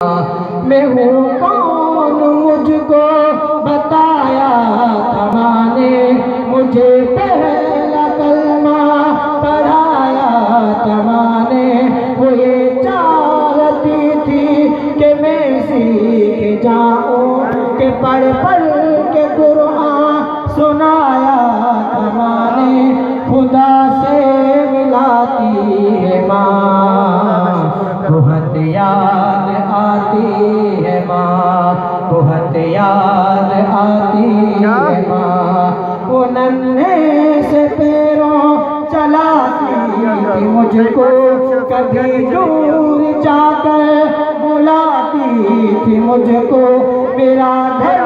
मैं हूँ कौन मुझको बताया तमाने, मुझे पहला कलमा पढ़ाया तमाने। वो ये चाहती थी कि मैं सीख जाऊँ, कि पढ़ पढ़ के कुरान सुनाया तमाने। खुदा से मिलाती है माँ, बहुत याद आती है माँ, बहुत याद आती है माँ। वो नन्हे से पैरों चलाती थी मुझको, कभी दूर जाकर बुलाती थी मुझको। मेरा घर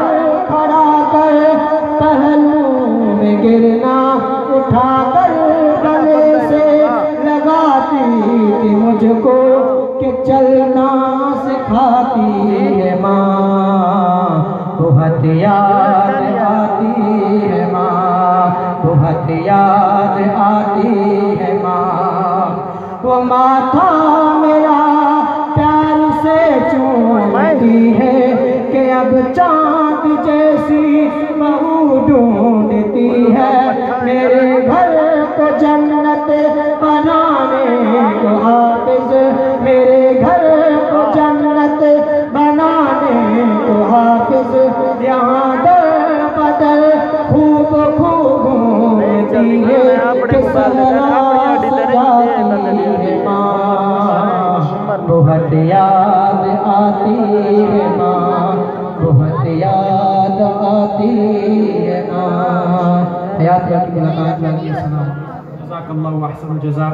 खड़ा कर पहलू में गिरना उठा कर गले से लगाती थी मुझको, कि चलना सिखाती है माँ। बहुत याद आती है माँ, बहुत याद आती है माँ। वो माथा मेरा प्यार से चूमती है, कि अब चाँद जैसी बहू ढूंढती है। मेरे घर को जन्नत बनाने को हाफिज, मेरे घर को जन्नत बनाने को हाफिज। यहाँ दर बदर खूब खूब घूमती है, कि सहरा सजाती है माँ। बहुत याद आती है माँ, बहुत याद आती है माँ। हयात की मुलाकात। जज़ाकल्लाहु अहसन जज़ा।